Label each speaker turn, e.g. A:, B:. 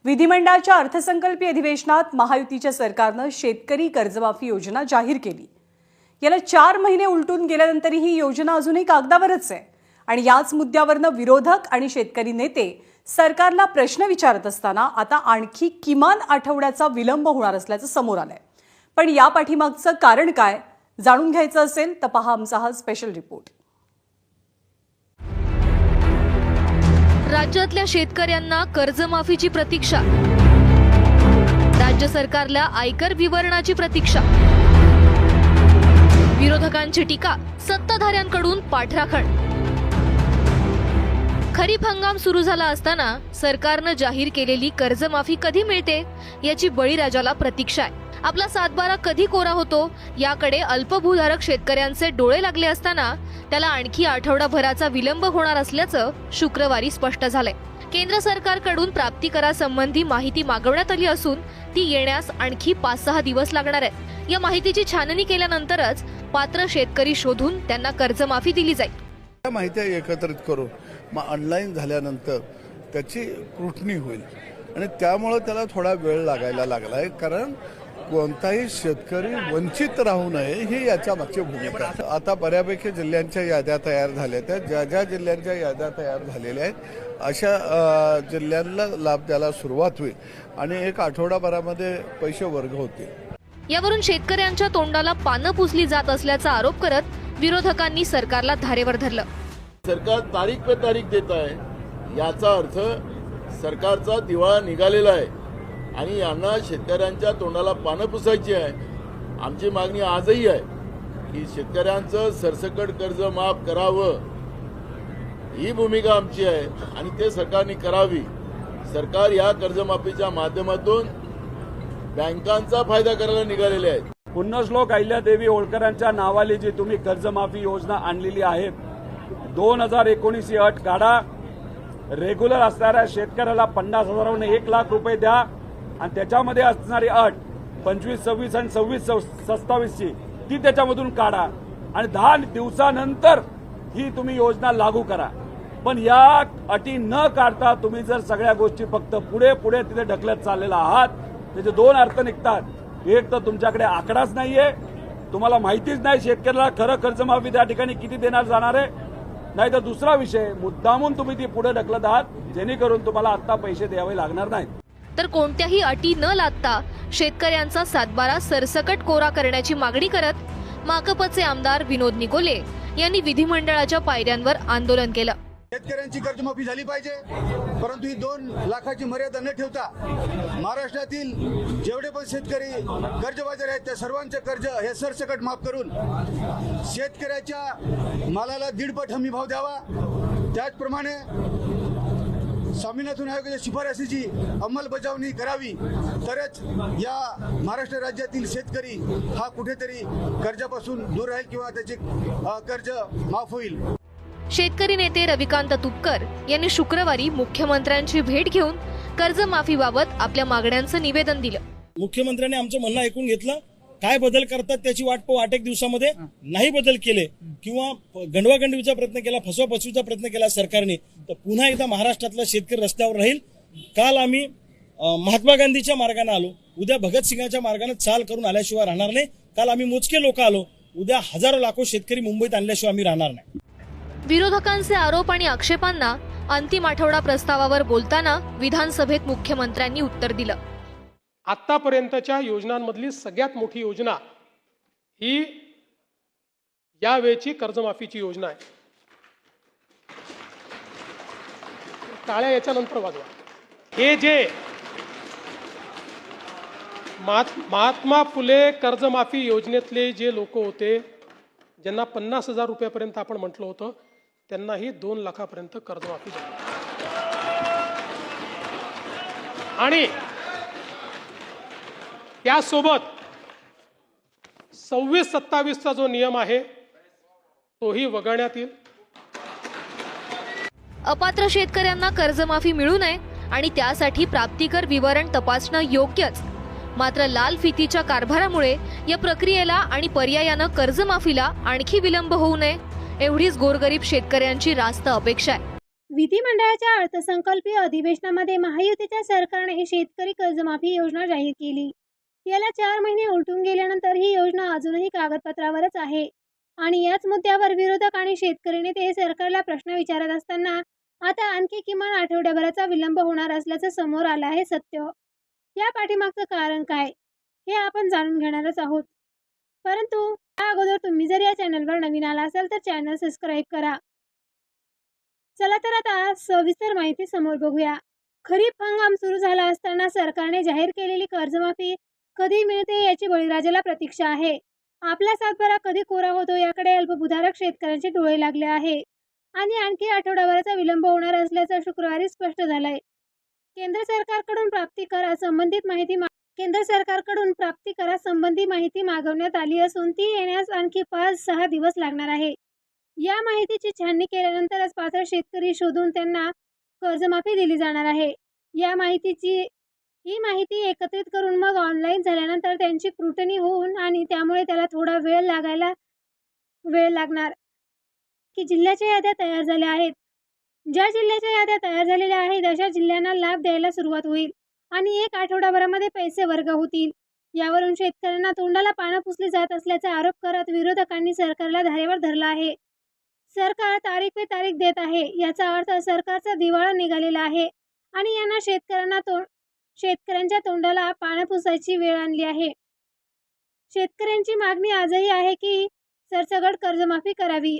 A: विधिमंडळाच्या अर्थसंकल्पीय अधिवेशनात महायुतीच्या सरकारनं शेतकरी कर्जमाफी योजना जाहीर केली। याला 4 महिने उलटून गेल्यानंतरही ही योजना अजूनही कागदावरच आहे आणि याच मुद्द्यावरनं विरोधक आणि शेतकरी नेते सरकारला प्रश्न विचारत असताना आता आणखी किमान आठवड्याचा विलंब होणार असल्याचं समोर आलंय। पण या पाठीमागचं कारण काय जाणून घ्यायचं असेल तर पहा आमचा हा स्पेशल रिपोर्ट।
B: राज्यातल्या शेतकऱ्यांना कर्जमाफीची प्रतीक्षा, राज्य सरकारला आयकर विवरणाची प्रतीक्षा, विरोधकांची टीका, सत्ताधाऱ्यांकडून पाठराखण। खरीप हंगाम सुरू झाला असताना सरकारनं जाहीर केलेली कर्जमाफी कधी मिळते याची बळीराजाला प्रतीक्षा आहे। आपला सातबारा कधी कोरा होतो याकडे अल्पभूधारक शेतकऱ्यांचे डोळे लागले असताना त्याला आणखी आठवडाभराचा विलंब होणार असल्याचं शुक्रवारी स्पष्ट झालंय। केंद्र सरकारकडून प्राप्तिकरासंबंधी माहिती मागवण्यात आली असून ती येण्यास आणखी 5-6 दिवस लागणार आहेत। या माहितीची छाननी केल्यानंतरच पात्र शेतकरी शोधून त्यांना कर्जमाफी दिली जाईल।
C: माहिती एकत्रित करून मग ऑनलाईन झाल्यानंतर त्याची कृटणी होईल आणि त्यामुळे त्याला थोडा वेळ लागायला लागलाय, कारण कोणताही शेतकरी वंचित राहू नये ही याच्या मागची भूमिका आहे। आता बऱ्यापैकी जिल्ह्यांच्या याद्या तयार झाल्या आहेत। ज्या जिल्ह्यांच्या याद्या तयार झालेल्या आहेत अशा जिल्ह्यांना लाभ द्यायला सुरुवात होईल आणि 1 आठवडाभरामध्ये पैसे वर्ग होतील।
B: यावरून शेतकऱ्यांच्या तोंडाला पानं पुसली जात असल्याचा आरोप करत विरोधकांनी सरकारला धारेवर धरलं।
D: सरकार तारीख पे तारीख देत आहे, याचा अर्थ सरकारचा दिवाळा निघालेला आहे आणि यांना शेतकऱ्यांच्या तोंडाला पानं पुसायची आहे। आमची मागणी आजही आहे की शेतकऱ्यांचं सरसकट कर्ज माफ करावं, ही भूमिका आमची आहे आणि ते सरकारने करावी। सरकार या कर्जमाफीच्या माध्यमातून बँकांचा फायदा करायला निघालेले आहेत।
E: पुण्यश्लोक अहिल्यादेवी होळकरांच्या नावाली जी तुम्ही कर्जमाफी योजना आणलेली आहे, 2019 ही अट काढा। रेग्युलर असणाऱ्या शेतकऱ्याला 50,000वरून 1 लाख रुपये द्या आणि त्याच्यामध्ये असणारी अट 25, 26 आणि 26-27ची ती त्याच्यामधून काढा आणि 10 दिवसानंतर ही तुम्ही योजना लागू करा। पण या अटी न काढता तुम्ही जर सगळ्या गोष्टी फक्त पुढे तिथे ढकलत चाललेला आहात, त्याचे 2 अर्थ निघतात। एक तर तुमच्याकडे आकडाच नाहीये, तुम्हाला माहितीच नाही शेतकऱ्याला खरं कर्जमाफी त्या ठिकाणी किती देणार जाणार आहे, नाही तर दुसरा विषय मुद्दामून तुम्ही ती पुढे ढकलत आहात जेणेकरून तुम्हाला आता पैसे द्यावे लागणार नाहीत।
B: तर कोणत्याही अटी न लादता शेतकऱ्यांचा सातबारा सरसकट कोरा करण्याची मागणी करत माकपचे आमदार विनोद निकोले यांनी विधिमंडळाच्या पायऱ्यांवर आंदोलन केलं।
F: शेतकऱ्यांची कर्जमाफी झाली पाहिजे, परंतु ही 2 लाखाची मर्यादा न ठेवता महाराष्ट्रातील जेवढे पण शेतकरी कर्जबाजारी आहेत त्या सर्वांचे कर्ज हे सरसकट माफ करून शेतकऱ्याच्या मालाला 1.5 हमी भाव द्यावा। त्याचप्रमाणे स्वामीनाथन आयोगाच्या शिफारसीची अंमलबजावणी करावी, तरच या महाराष्ट्र राज्यातील शेतकरी हा कुठेतरी कर्जापासून दूर राहील किंवा त्याचे कर्ज माफ होईल।
B: शेतकरी नेते रविकांत तुपकर यांनी शुक्रवारी मुख्यमंत्र्यांची भेट घेऊन कर्जमाफीबाबत आपल्या मागण्यांचं निवेदन दिलं।
G: मुख्यमंत्र्यांनी आमचं म्हणणं ऐकून घेतलं, काय बदल करतात त्याची वाट पाहू। 8 दिवसामध्ये नाही बदल केले किंवा गंडवागंडवीचा प्रयत्न केला, फसवाफसवीचा प्रयत्न केला सरकारने, तर पुन्हा एकदा महाराष्ट्रातला शेतकरी रस्त्यावर राहील। काल आम्ही महात्मा गांधीच्या मार्गाने आलो, उद्या भगतसिंगाच्या मार्गाने चाल करून आल्याशिवाय राहणार नाही। काल आम्ही मोजके लोक आलो, उद्या हजारो लाखो शेतकरी मुंबईत आणल्याशिवाय आम्ही राहणार नाही।
B: विरोधकांचे आरोप आणि आक्षेपांना अंतिम आठवडा प्रस्तावावर बोलताना विधानसभेत मुख्यमंत्र्यांनी उत्तर दिलं।
H: आतापर्यंतच्या योजनांमधली सगळ्यात मोठी योजना ही यावेळची कर्जमाफीची योजना आहे। टाळ्या याच्यानंतर वाजवा। हे जे महात्मा फुले कर्जमाफी योजनेतले जे लोक होते ज्यांना 50,000 रुपयापर्यंत आपण म्हटलं होतं, त्यांनाही 2 लाखापर्यंत कर्जमाफी झाली आणि त्यासोबत 26-27चा जो नियम आहे तोही वगळण्यात येईल।
B: अपात्र शेतकऱ्यांना कर्जमाफी मिळू नये आणि त्यासाठी प्राप्तिकर विवरण तपासणं योग्यच, मात्र लाल फितीच्या कारभारामुळे या प्रक्रियेला आणि पर्यायानं कर्जमाफीला आणखी विलंब होऊ नये एवढीच गोरगरीब शेतकऱ्यांची रास्त अपेक्षा आहे।
I: विधिमंडळाच्या अर्थसंकल्पीय अधिवेशनामध्ये महायुतीच्या सरकारने शेतकरी कर्जमाफी योजना जाहीर केली. याला 4 महिने उलटून गेल्यानंतर ही योजना अजूनही कागदपत्रावरच आहे आणि याच मुद्द्यावर विरोधक आणि शेतकरी नेते सरकारला प्रश्न विचारत असताना आता आणखी किमान आठवड्याभराचा विलंब होणार असल्याचं समोर आलं आहे सत्य. या पाठीमागचं कारण काय हे आपण जाणून घेणारच आहोत. परंतु त्या अगोदर तुम्ही जर या चॅनलवर नवीन आला असाल तर चॅनल सबस्क्राईब करा. चला तर आता सविस्तर माहिती समोर बघूया. खरीप हंगाम सुरू झाला असताना सरकारने जाहीर केलेली कर्जमाफी कधी मिळते याची बळीराजाला प्रतीक्षा आहे. आपला सातबारा कधी कोरा होतो याकडे अल्पभूधारक शेतकऱ्यांचे डोळे लागले आहे आणि आणखी आठवड्याभराचा विलंब होणार असल्याचं शुक्रवारी स्पष्ट झालंय. केंद्र सरकारकडून प्राप्ती करासंबंधी माहिती मागवण्यात आली असून ती येण्यास आणखी 5-6 दिवस लागणार आहे. या माहितीची छाननी केल्यानंतरच पात्र शेतकरी शोधून त्यांना कर्जमाफी दिली जाणार आहे. ही माहिती एकत्रित करून मग ऑनलाईन झाल्यानंतर त्यांची कृटनी होऊन आणि त्यामुळे त्याला थोडा वेळ लागणार की जिल्ह्याच्या याद्या तयार झाल्या आहेत. ज्या जिल्ह्याच्या याद्या तयार झालेल्या आहेत अशा जिल्ह्यांना लाभ द्यायला सुरुवात होईल आणि 1 आठवडाभरामध्ये पैसे वर्ग होतील. यावरून शेतकऱ्यांना तोंडाला पानं पुसली जात असल्याचा आरोप करत विरोधकांनी सरकारला धारेवर धरला आहे. सरकार तारीख पे तारीख देत आहे याचा अर्थ सरकारचा दिवाळा निघालेला आहे आणि यांना शेतकऱ्यांच्या तोंडाला पानं पुसायची वेळ आणली आहे. शेतकऱ्यांची मागणी आजही आहे की सरसकट कर्जमाफी करावी.